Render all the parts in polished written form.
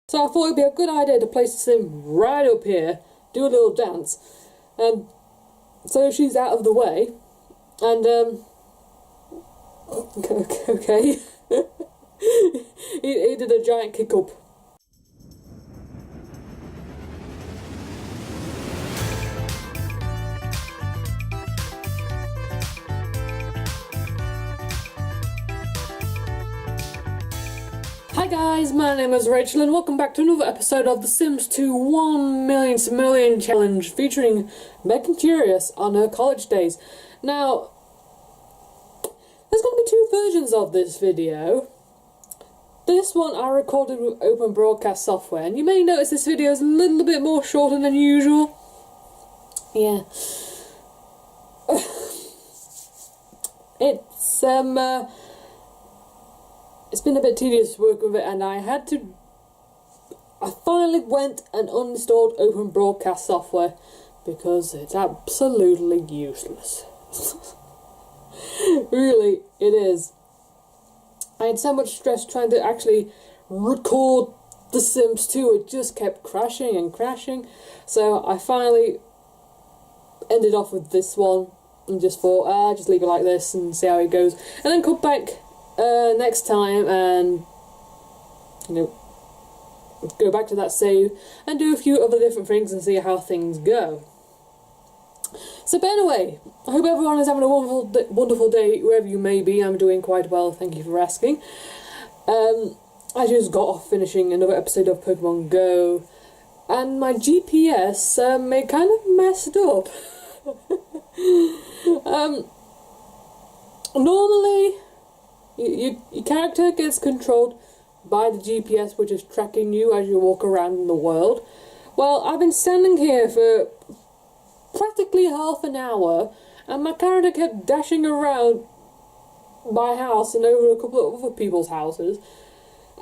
So I thought it'd be a good idea to place the sim right up here, do a little dance, and so she's out of the way, and okay, he did a giant kick up. Hi guys, my name is Rachel and welcome back to another episode of The Sims 2 1 Million Simoleon Challenge featuring Megan Curious on her college days. Now, there's going to be two versions of this video. This one I recorded with Open Broadcast software, and you may notice this video is a little bit more shorter than usual. Yeah. It's been a bit tedious working with it, and I finally went and uninstalled Open Broadcast software because it's absolutely useless. Really, it is. I had so much stress trying to actually record The Sims 2, it just kept crashing and crashing, so I finally ended off with this one and just thought, just leave it like this and see how it goes, and then come back next time and, go back to that save and do a few other different things and see how things go. So, but anyway, I hope everyone is having a wonderful day wherever you may be. I'm doing quite well, thank you for asking. I just got off finishing another episode of Pokemon Go, and my GPS it kind of messed up. Normally, your character gets controlled by the GPS, which is tracking you as you walk around in the world. Well, I've been standing here for practically half an hour, and my character kept dashing around my house and over a couple of other people's houses,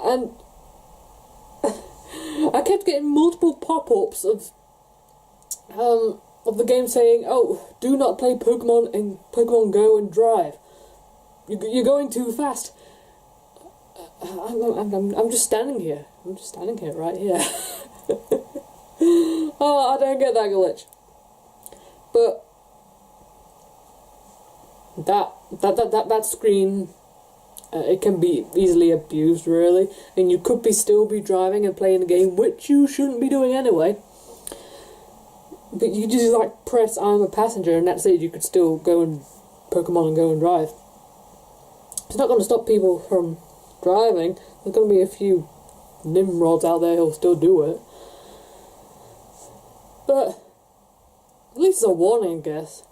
and I kept getting multiple pop-ups of the game saying, "Oh, do not play Pokemon in Pokemon Go and drive. You're going too fast." I'm just standing here. I'm just standing here, right here. Oh, I don't get that glitch. But that screen, it can be easily abused, really, and you could still be driving and playing a game, which you shouldn't be doing anyway. But you just press "I'm a passenger" and that's it. You could still go and Pokemon and go and drive. It's not going to stop people from driving. There's going to be a few nimrods out there who'll still do it. But at least it's a warning, I guess.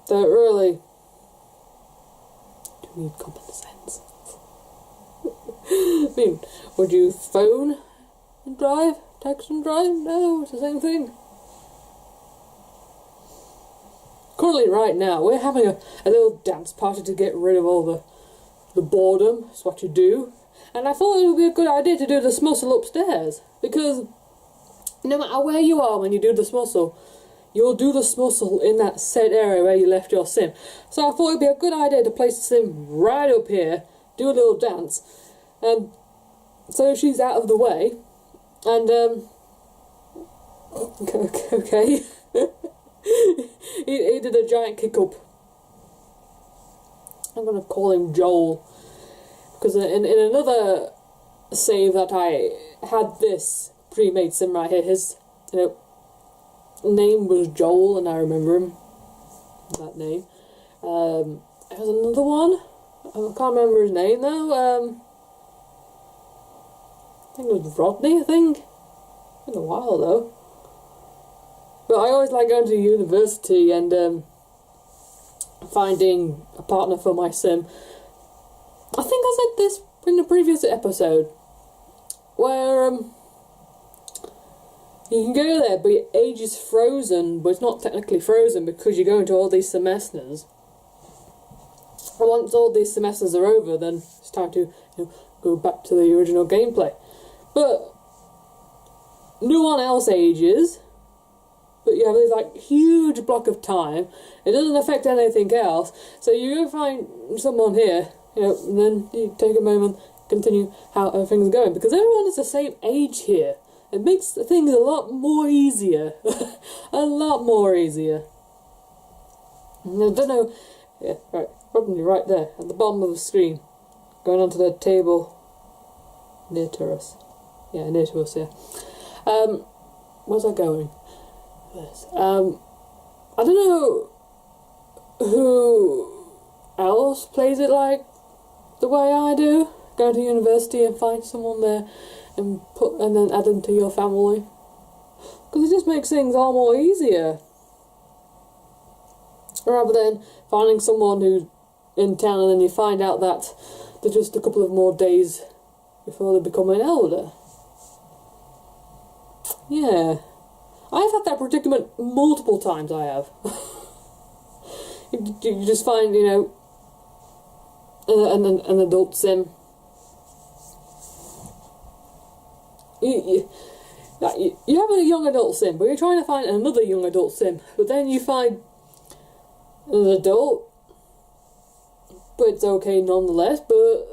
That really do need common sense. I mean, would you phone and drive? Text and drive? No, it's the same thing. Currently, right now, we're having a little dance party to get rid of all the boredom. It's what you do. And I thought it would be a good idea to do the smussle upstairs, because no matter where you are when you do the smussle, you'll do the smussle in that said area where you left your sim. So I thought it would be a good idea to place the sim right up here, do a little dance, and so she's out of the way, and okay. he did a giant kick up. I'm going to call him Joel, because in another save that I had this pre-made sim right here, his name was Joel, and I remember him, that name. There was another one, I can't remember his name though. I think it was Rodney, I think. It's been a while though. But I always like going to university and finding a partner for my sim. I think I said this in the previous episode, where you can go there but your age is frozen, but it's not technically frozen because you go into all these semesters. And once all these semesters are over, then it's time to go back to the original gameplay. But no one else ages, but you have this huge block of time. It doesn't affect anything else. So you go find someone here, and then you take a moment, continue how everything's going, because everyone is the same age here. It makes things a lot more easier. A lot more easier. And I don't know, yeah, right, probably right there, at the bottom of the screen, going onto the table near to us. Yeah, near to us, yeah. Where's I going? Yes. I don't know who else plays it like the way I do. Go to university and find someone there and then add them to your family. Because it just makes things all more easier. Rather than finding someone who's in town and then you find out that they're just a couple of more days before they become an elder. Yeah. I've had that predicament multiple times, I have. You just find, you know, an adult sim. You have a young adult sim, but you're trying to find another young adult sim, but then you find an adult, but it's okay nonetheless, but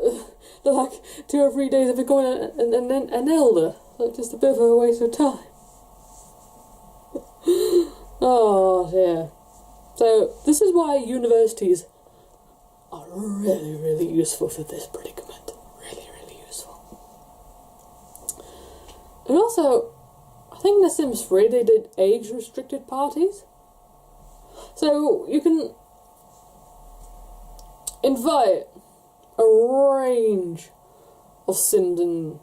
they're like 2 or 3 days of becoming an elder. Like, just a bit of a waste of time. Oh, yeah. So, this is why universities are really, really useful for this predicament. Really, really useful. And also, I think in The Sims 3 they did age-restricted parties. So, you can invite a range of Sims in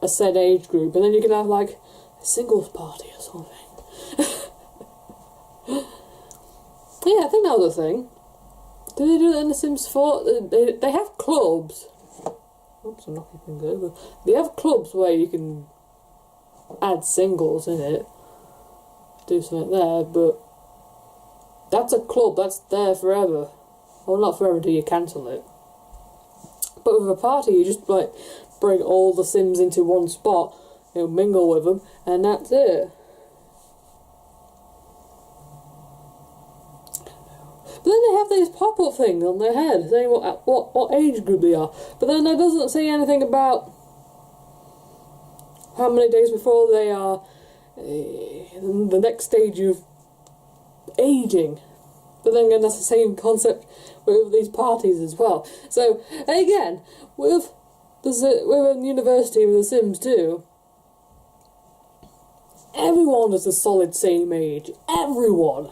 a said age group, and then you can have, like, a singles party or something. Yeah, I think that was a thing. Did they do that in The Sims 4? They have clubs. Oops, I'm not keeping good. But they have clubs where you can add singles in it. Do something there, but that's a club. That's there forever. Well, not forever until you cancel it. But with a party, you just, like, bring all the Sims into one spot, you know, mingle with them, and that's it. But then they have these pop-up things on their head saying what age group they are. But then that doesn't say anything about how many days before they are the next stage of aging. But then again, that's the same concept with these parties as well. So, again, with a university with The Sims 2, everyone is a solid same age. Everyone!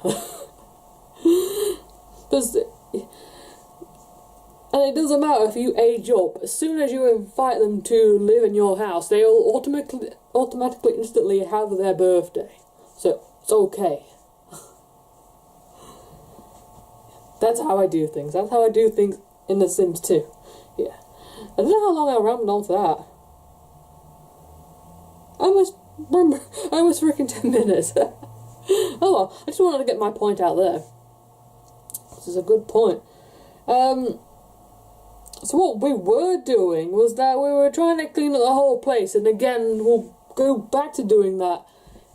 And it doesn't matter if you age up. As soon as you invite them to live in your house, they'll automatically, instantly have their birthday. So, it's okay. That's how I do things. That's how I do things in The Sims 2. Yeah. I don't know how long I rambled on for that. I almost freaking 10 minutes. Oh well, I just wanted to get my point out there. This is a good point. So what we were doing was that we were trying to clean up the whole place, and again, we'll go back to doing that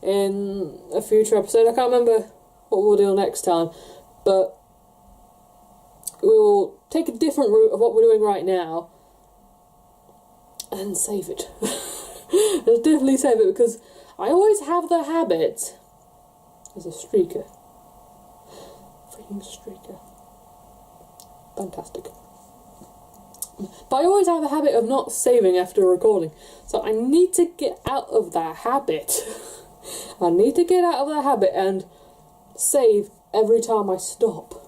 in a future episode. I can't remember what we'll do next time, but we will take a different route of what we're doing right now and save it. I'll definitely save it, because I always have the habit. There's a streaker. Freaking streaker. Fantastic. But I always have a habit of not saving after recording. So I need to get out of that habit. I need to get out of that habit and save every time I stop.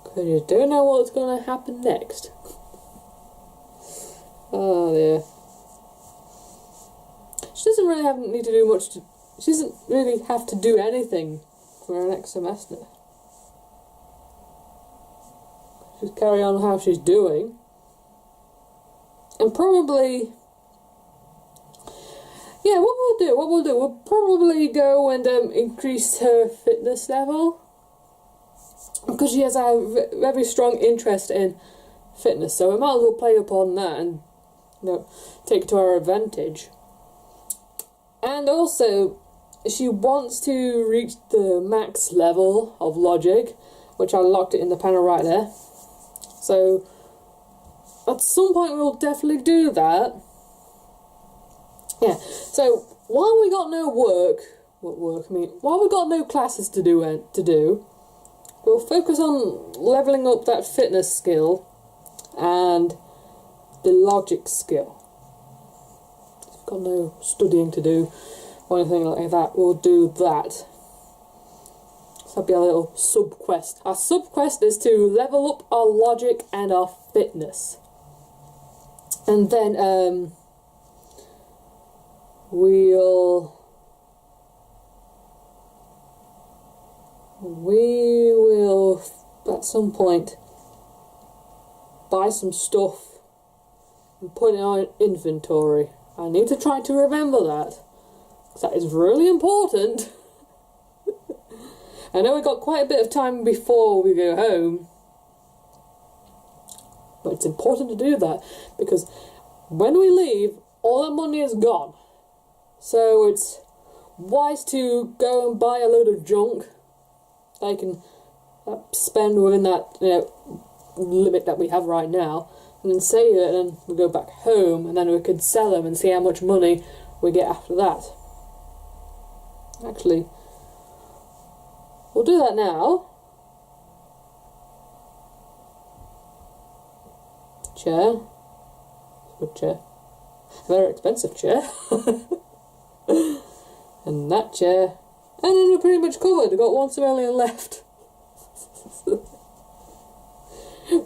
Because you don't know what's going to happen next. Oh dear. She doesn't really need to do much to... She doesn't really have to do anything for her next semester. Just carry on how she's doing. And probably... Yeah, what we'll do, we'll probably go and increase her fitness level. Because she has a very strong interest in fitness, so we might as well play upon that and, you know, take it to our advantage. And also, she wants to reach the max level of logic, which I locked it in the panel right there. So, at some point we'll definitely do that. Yeah, so while we got no while we got no classes to do, we'll focus on levelling up that fitness skill and the logic skill. If we've got no studying to do or anything like that, we'll do that. So that'll be a little sub-quest. Our sub-quest is to level up our logic and our fitness. And then, we will, at some point, buy some stuff and put it in our inventory. I need to try to remember that, because that is really important. I know we've got quite a bit of time before we go home, but it's important to do that, because when we leave, all that money is gone. So it's wise to go and buy a load of junk that I can spend within that limit that we have right now, and then save it, and then we go back home, and then we could sell them and see how much money we get after that. Actually, we'll do that now. Chair. Good chair. A very expensive chair. And that chair. And then we're pretty much covered. We've got 1 simoleon left.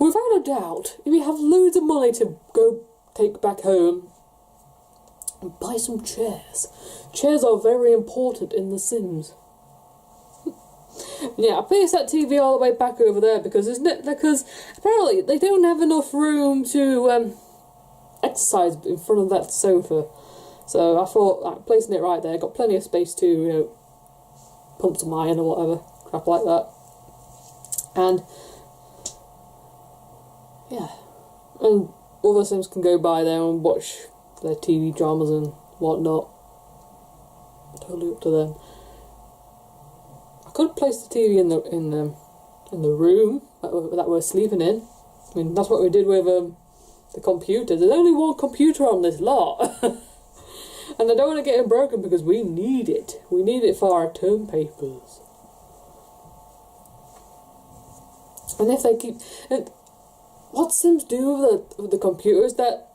Without a doubt, if you have loads of money to go take back home, buy some chairs. Chairs are very important in The Sims. Yeah, I placed that TV all the way back over there because apparently they don't have enough room to exercise in front of that sofa. So I thought, placing it right there, got plenty of space to pump some iron or whatever, crap like that. And yeah, and other Sims can go by there and watch their TV dramas and whatnot. Totally up to them. I could place the TV in the room that we're sleeping in. I mean, that's what we did with the computer. There's only one computer on this lot. And I don't want to get it broken because we need it. We need it for our term papers. And if they keep... And what Sims do with the computer is that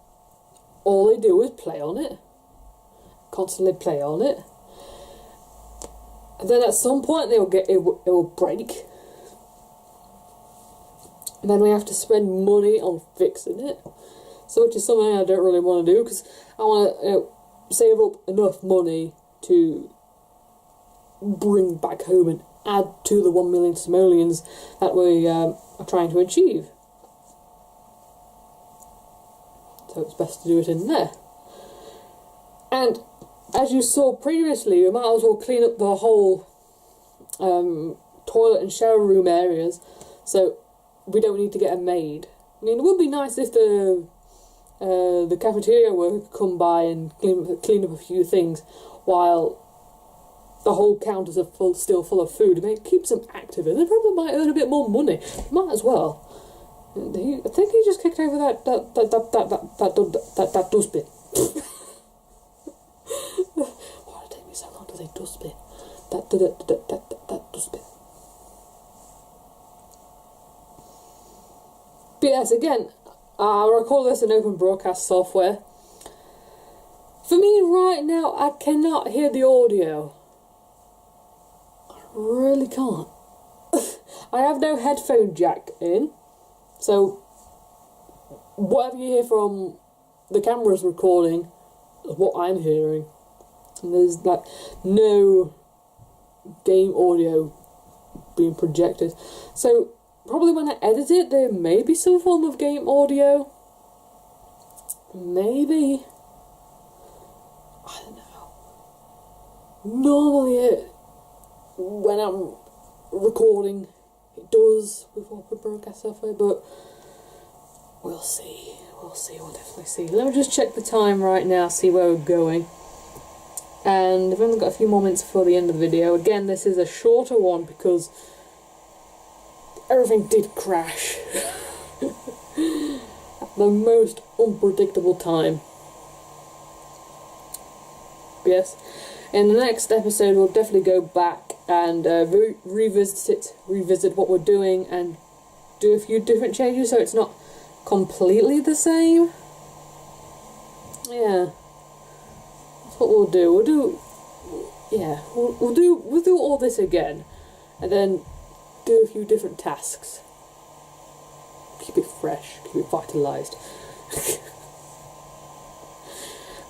all they do is play on it. Constantly play on it. And then at some point it will break. And then we have to spend money on fixing it. So which is something I don't really want to do because I want to save up enough money to bring back home and add to the 1 million simoleons that we are trying to achieve. So it's best to do it in there. And as you saw previously, we might as well clean up the whole toilet and shower room areas so we don't need to get a maid. I mean, it would be nice if the cafeteria worker could come by and clean up a few things while the whole counters are still full of food. I mean, it keeps them active and they probably might earn a bit more money. Might as well. I think he just kicked over that dustbin. Why did it take me so long to say dustbin? That dustbin. But yes, again, I record this in open broadcast software. For me right now, I cannot hear the audio. I really can't. I have no headphone jack in, so whatever you hear from the camera's recording is what I'm hearing. And there's like no game audio being projected. So probably when I edit it, there may be some form of game audio. Maybe. I don't know. Normally, when I'm recording, it does with open broadcast software, but we'll see. We'll definitely see. Let me just check the time right now, see where we're going. And we've only got a few more minutes before the end of the video. Again, this is a shorter one because everything did crash. the most unpredictable time. Yes, in the next episode we'll definitely go back and revisit what we're doing and do a few different changes so it's not completely the same. Yeah, that's what we'll do. We'll do all this again, and then do a few different tasks. Keep it fresh, keep it vitalised.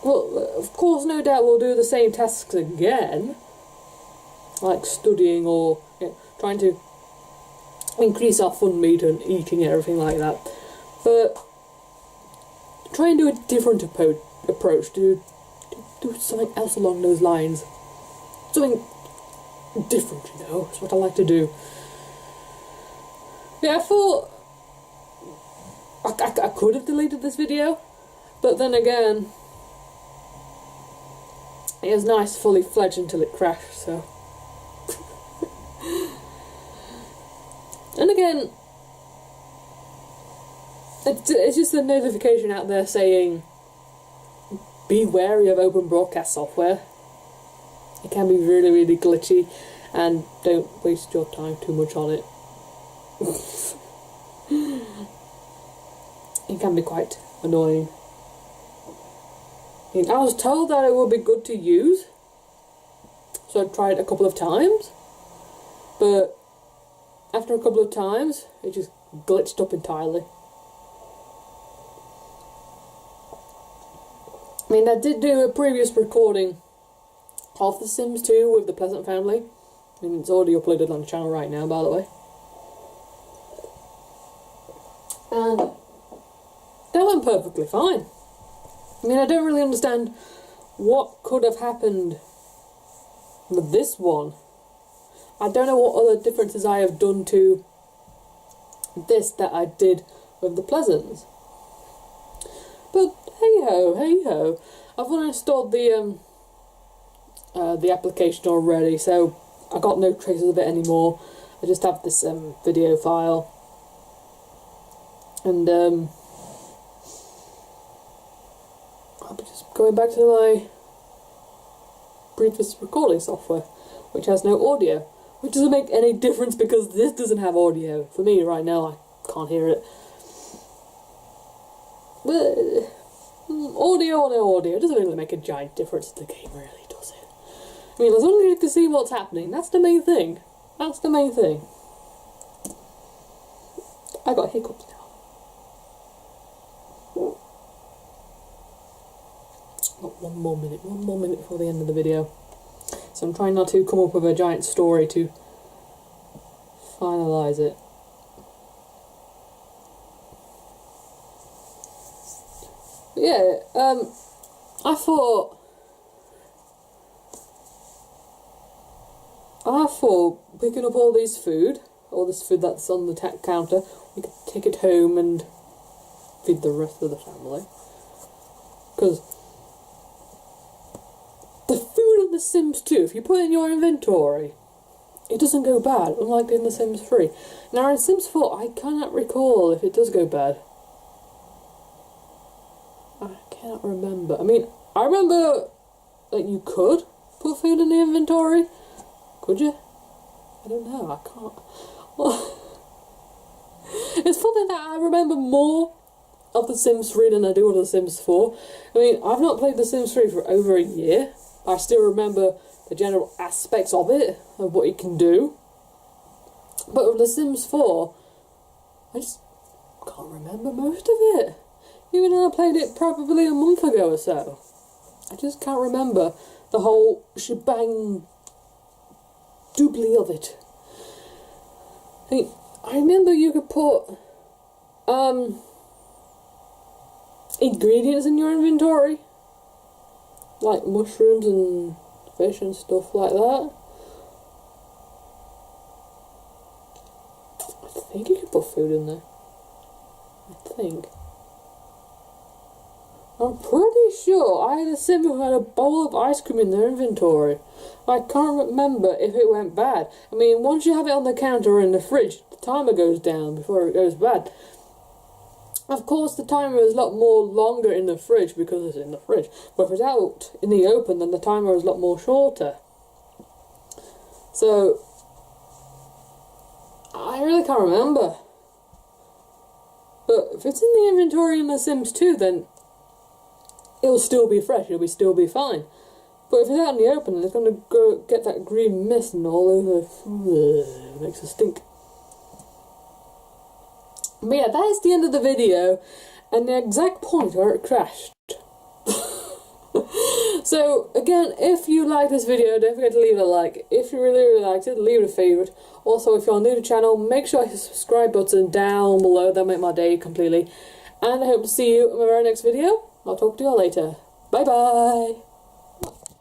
Well, of course, no doubt we'll do the same tasks again, like studying or trying to increase our fun meter and eating and everything like that. But try and do a different approach. Do something else along those lines. Something different, you know. That's what I like to do. Yeah, I thought I could have deleted this video, but then again, it was nice fully fledged until it crashed, so. And again, it's just a notification out there saying, be wary of open broadcast software. It can be really, really glitchy, and don't waste your time too much on it. It can be quite annoying. I was told that it would be good to use, so I tried it a couple of times, but after a couple of times, it just glitched up entirely. I mean, I did do a previous recording of The Sims 2 with the Pleasant family. I mean, it's already uploaded on the channel right now, by the way. And that went perfectly fine. I mean, I don't really understand what could have happened with this one. I don't know what other differences I have done to this that I did with the Pleasants. But hey ho. I've uninstalled the application already, so I got no traces of it anymore. I just have this video file, and I'll be just going back to my previous recording software, which has no audio, which doesn't make any difference because this doesn't have audio. For me right now, I can't hear it. But audio or no audio, it doesn't really make a giant difference to the game, really, does it? I mean, as long as you can see what's happening, that's the main thing. That's the main thing. I got hiccups now. Got one more minute before the end of the video. So I'm trying not to come up with a giant story to finalise it. But yeah, I thought picking up all this food that's on the counter, we could take it home and feed the rest of the family. Because the food in The Sims 2, if you put it in your inventory, it doesn't go bad, unlike in The Sims 3. Now in Sims 4, I cannot recall if it does go bad. I cannot remember. I mean, I remember that you could put food in the inventory. Could you? I don't know, I can't. Well, it's funny that I remember more of The Sims 3 than I do of The Sims 4. I mean, I've not played The Sims 3 for over a year. I still remember the general aspects of it, of what it can do. But with The Sims 4, I just can't remember most of it. Even though I played it probably a month ago or so. I just can't remember the whole shebang doobly of it. I remember you could put ingredients in your inventory, like mushrooms and fish and stuff like that. I think you could put food in there. I think. I'm pretty sure I had a sim who had a bowl of ice cream in their inventory. I can't remember if it went bad. I mean, once you have it on the counter or in the fridge, the timer goes down before it goes bad. Of course, the timer is a lot more longer in the fridge because it's in the fridge. But if it's out in the open, then the timer is a lot more shorter. So, I really can't remember. But if it's in the inventory in The Sims 2, then it'll still be fresh, it'll still be fine. But if it's out in the open, then it's going to go get that green mist and all over. It makes it stink. But yeah, that is the end of the video, and the exact point where it crashed. So, again, if you like this video, don't forget to leave it a like. If you really liked it, leave it a favourite. Also, if you're new to the channel, make sure you hit the subscribe button down below. That'll make my day completely. And I hope to see you in my very next video. I'll talk to you all later. Bye bye!